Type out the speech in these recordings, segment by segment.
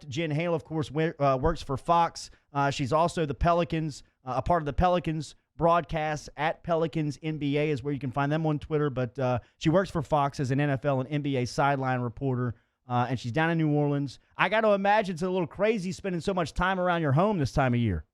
Jen Hale, of course, works for Fox. She's also a part of the Pelicans broadcast at Pelicans NBA is where you can find them on Twitter. But she works for Fox as an NFL and NBA sideline reporter, and she's down in New Orleans. I got to imagine it's a little crazy spending so much time around your home this time of year.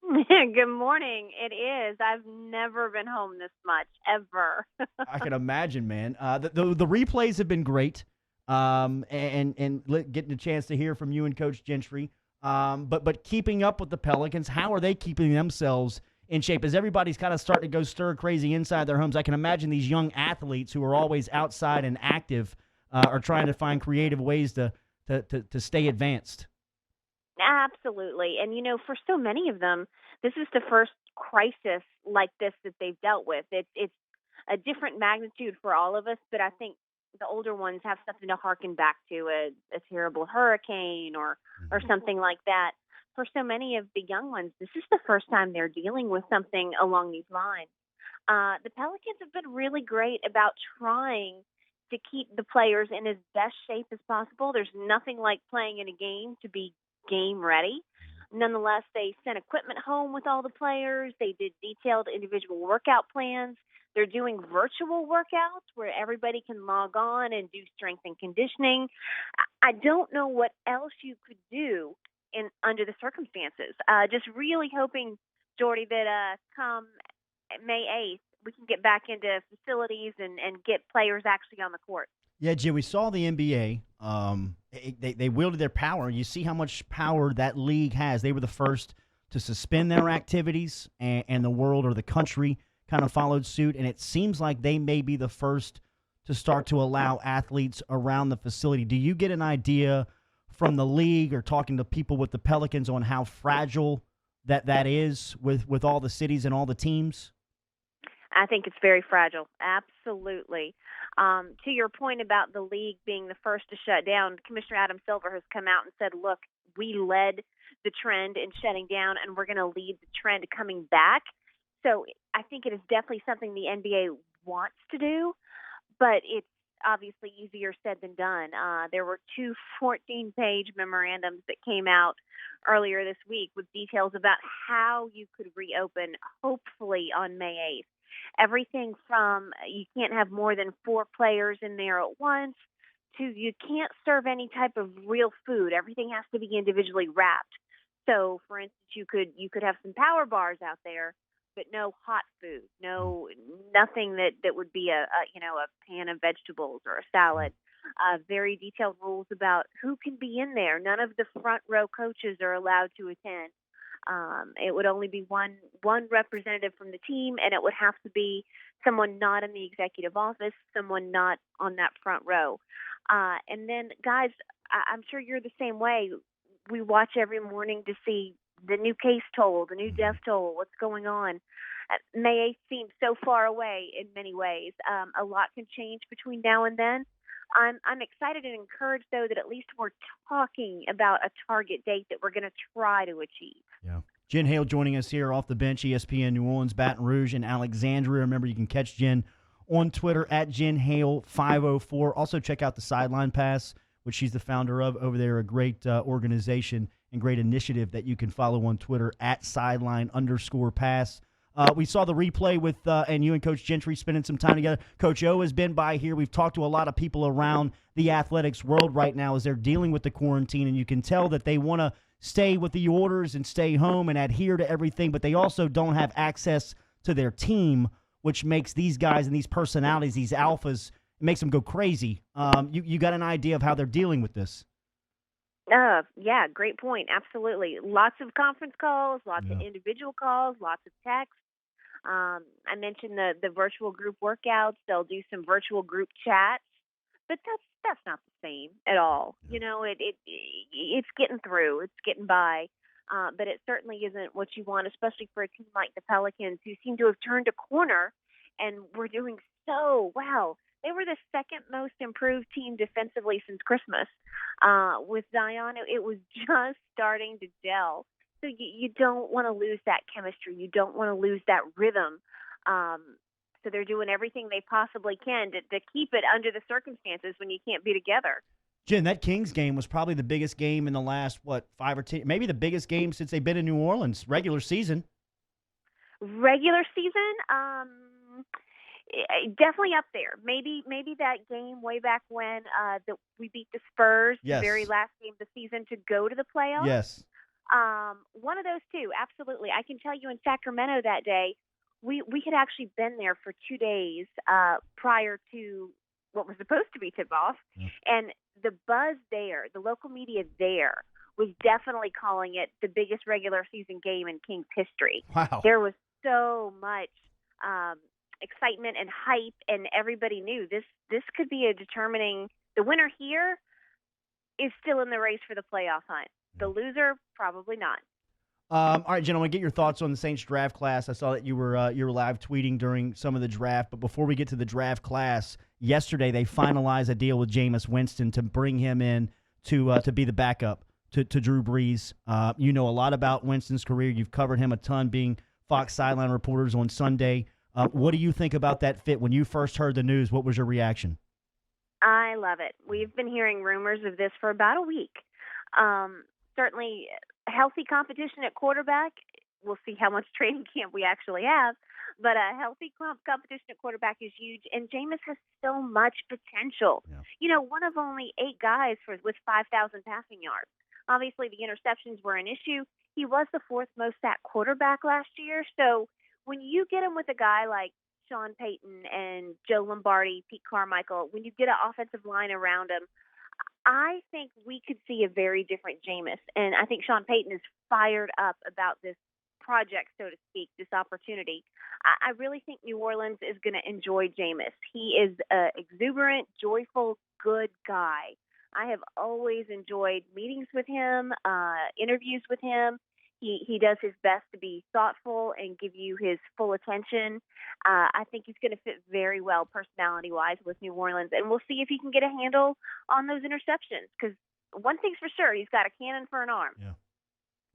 Good morning. It is. I've never been home this much, ever. I can imagine, man. The replays have been great, getting a chance to hear from you and Coach Gentry. But keeping up with the Pelicans, how are they keeping themselves in shape? As everybody's kind of starting to go stir crazy inside their homes, I can imagine these young athletes who are always outside and active are trying to find creative ways to stay advanced. Absolutely. And, for so many of them, this is the first crisis like this that they've dealt with. It's a different magnitude for all of us, but I think the older ones have something to harken back to, a terrible hurricane or something like that. For so many of the young ones, this is the first time they're dealing with something along these lines. The Pelicans have been really great about trying to keep the players in as best shape as possible. There's nothing like playing in a game to be game ready. Nonetheless, they sent equipment home with all the players. They did detailed individual workout plans. They're doing virtual workouts where everybody can log on and do strength and conditioning. I don't know what else you could do under the circumstances. Just really hoping, Jordy, that come May 8th, we can get back into facilities and get players actually on the court. Yeah, Jim, we saw the NBA. They wielded their power. You see how much power that league has. They were the first to suspend their activities, and the world or the country kind of followed suit. And it seems like they may be the first to start to allow athletes around the facility. Do you get an idea from the league or talking to people with the Pelicans on how fragile that is with all the cities and all the teams? I think it's very fragile. Absolutely. To your point about the league being the first to shut down, Commissioner Adam Silver has come out and said, look, we led the trend in shutting down, and we're going to lead the trend coming back. So I think it is definitely something the NBA wants to do, but it's obviously easier said than done. There were two 14-page memorandums that came out earlier this week with details about how you could reopen, hopefully on May 8th. Everything from you can't have more than 4 players in there at once to you can't serve any type of real food. Everything has to be individually wrapped. So, for instance, you could have some power bars out there, but no hot food, nothing that would be a pan of vegetables or a salad. Very detailed rules about who can be in there. None of the front row coaches are allowed to attend. It would only be one representative from the team, and it would have to be someone not in the executive office, someone not on that front row. And then, guys, I'm sure you're the same way. We watch every morning to see the new case toll, the new death toll, what's going on. May 8th seems so far away in many ways. A lot can change between now and then. I'm excited and encouraged, though, that at least we're talking about a target date that we're going to try to achieve. Yeah. Jen Hale joining us here off the bench, ESPN New Orleans, Baton Rouge, and Alexandria. Remember, you can catch Jen on Twitter at Jen Hale 504. Also, check out the Sideline Pass, which she's the founder of over there, a great organization and great initiative that you can follow on Twitter at sideline_pass. We saw the replay with and you and Coach Gentry spending some time together. Coach O has been by here. We've talked to a lot of people around the athletics world right now as they're dealing with the quarantine, and you can tell that they want to stay with the orders and stay home and adhere to everything, but they also don't have access to their team, which makes these guys and these personalities, these alphas, it makes them go crazy. You got an idea of how they're dealing with this? Yeah, great point. Absolutely. Lots of conference calls, lots of individual calls, lots of texts. I mentioned the virtual group workouts. They'll do some virtual group chats, but that's not the same at all. It's getting through, it's getting by, but it certainly isn't what you want, especially for a team like the Pelicans, who seem to have turned a corner and were doing so well. They were the second most improved team defensively since Christmas. With Zion, it was just starting to gel. So you don't want to lose that chemistry. You don't want to lose that rhythm. So they're doing everything they possibly can to keep it under the circumstances when you can't be together. Jen, that Kings game was probably the biggest game in the last, 5 or 10, maybe the biggest game since they've been in New Orleans, regular season. Regular season, definitely up there. Maybe that game way back when that we beat the Spurs, the very Yes. last game of the season to go to the playoffs. Yes. One of those two, absolutely. I can tell you in Sacramento that day, we had actually been there for 2 days prior to what was supposed to be tip off, Yeah. and the buzz there, the local media there, was definitely calling it the biggest regular season game in Kings history. Wow. There was so much excitement and hype, and everybody knew this could be a determining. The winner here is still in the race for the playoff hunt. The loser, probably not. All right, Jen, I want to get your thoughts on the Saints draft class. I saw that you were live tweeting during some of the draft, but before we get to the draft class, yesterday they finalized a deal with Jameis Winston to bring him in to be the backup to Drew Brees. You know a lot about Winston's career. You've covered him a ton, being Fox sideline reporters on Sunday. What do you think about that fit? When you first heard the news, what was your reaction? I love it. We've been hearing rumors of this for about a week. Certainly, healthy competition at quarterback. We'll see how much training camp we actually have. But a healthy competition at quarterback is huge. And Jameis has so much potential. Yeah. You know, one of only 8 guys with 5,000 passing yards. Obviously, the interceptions were an issue. He was the 4th most sacked quarterback last year. So when you get him with a guy like Sean Payton and Joe Lombardi, Pete Carmichael, when you get an offensive line around him, I think we could see a very different Jameis. And I think Sean Payton is fired up about this project, so to speak, this opportunity. I really think New Orleans is going to enjoy Jameis. He is an exuberant, joyful, good guy. I have always enjoyed meetings with him, interviews with him. He does his best to be thoughtful and give you his full attention. I think he's going to fit very well personality-wise with New Orleans, and we'll see if he can get a handle on those interceptions, because one thing's for sure, he's got a cannon for an arm. Yeah.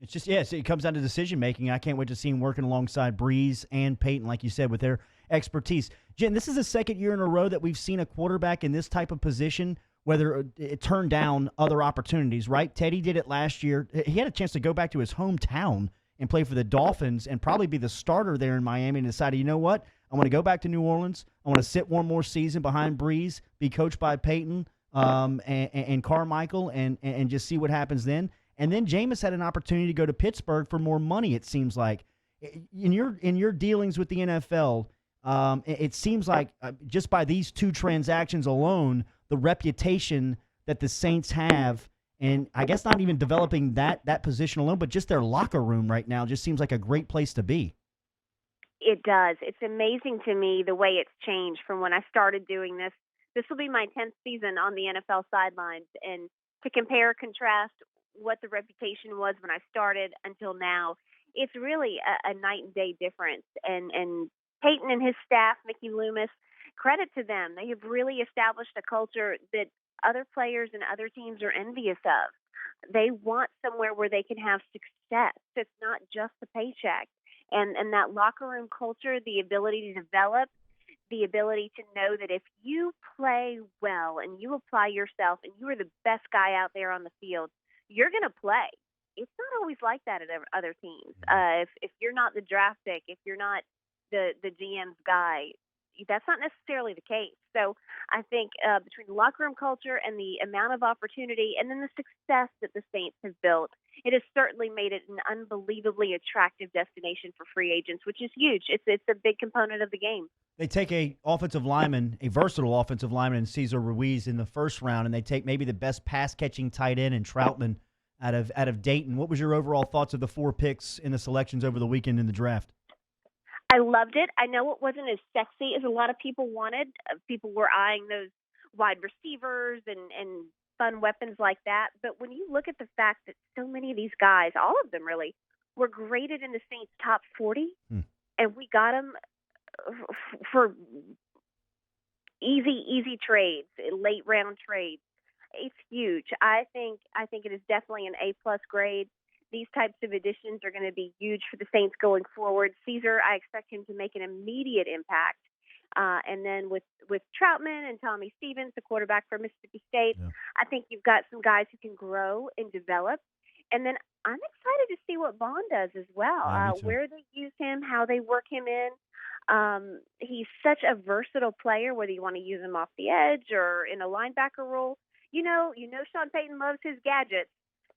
It's just, yes, it comes down to decision-making. I can't wait to see him working alongside Breeze and Peyton, like you said, with their expertise. Jen, this is the second year in a row that we've seen a quarterback in this type of position, whether it turned down other opportunities, right? Teddy did it last year. He had a chance to go back to his hometown and play for the Dolphins and probably be the starter there in Miami, and decided, you know what? I want to go back to New Orleans. I want to sit one more season behind Breeze, be coached by Peyton and Carmichael, and just see what happens then. And then Jameis had an opportunity to go to Pittsburgh for more money, it seems like. In your dealings with the NFL, it seems like just by these 2 transactions alone, the reputation that the Saints have, and I guess not even developing that position alone, but just their locker room right now just seems like a great place to be. It does. It's amazing to me the way it's changed from when I started doing this. This will be my 10th season on the NFL sidelines, and to compare, contrast what the reputation was when I started until now, it's really a night and day difference. And Peyton and his staff, Mickey Loomis, credit to them. They have really established a culture that other players and other teams are envious of. They want somewhere where they can have success. It's not just the paycheck. And that locker room culture, the ability to develop, the ability to know that if you play well and you apply yourself and you are the best guy out there on the field, you're going to play. It's not always like that at other teams. If you're not the draft pick, if you're not the GM's guy, that's not necessarily the case. So I think between the locker room culture and the amount of opportunity and then the success that the Saints have built, it has certainly made it an unbelievably attractive destination for free agents, which is huge. It's a big component of the game. They take a versatile offensive lineman in Cesar Ruiz in the first round, and they take maybe the best pass-catching tight end in Troutman out of Dayton. What was your overall thoughts of the 4 picks in the selections over the weekend in the draft? I loved it. I know it wasn't as sexy as a lot of people wanted. People were eyeing those wide receivers and fun weapons like that. But when you look at the fact that so many of these guys, all of them really, were graded in the Saints' top 40, and we got them for easy trades, late round trades, it's huge. I think it is definitely an A+ grade. These types of additions are going to be huge for the Saints going forward. Caesar, I expect him to make an immediate impact. And then with Troutman and Tommy Stevens, the quarterback for Mississippi State, Yeah. I think you've got some guys who can grow and develop. And then I'm excited to see what Vaughn does as well, Yeah, me too. where they use him, how they work him in. He's such a versatile player, whether you want to use him off the edge or in a linebacker role. Sean Payton loves his gadgets.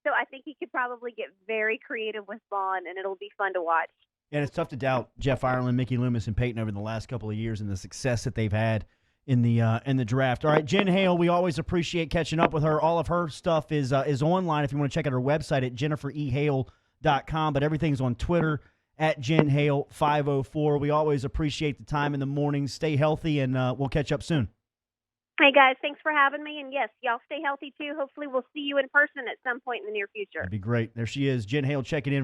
So I think he could probably get very creative with Vaughn, and it'll be fun to watch. And it's tough to doubt Jeff Ireland, Mickey Loomis, and Peyton over the last couple of years and the success that they've had in the draft. All right, Jen Hale, we always appreciate catching up with her. All of her stuff is online if you want to check out her website at jenniferehale.com, but everything's on Twitter at Jen Hale 504. We always appreciate the time in the morning. Stay healthy, and we'll catch up soon. Hey, guys, thanks for having me. And, yes, y'all stay healthy, too. Hopefully we'll see you in person at some point in the near future. That'd be great. There she is, Jen Hale checking in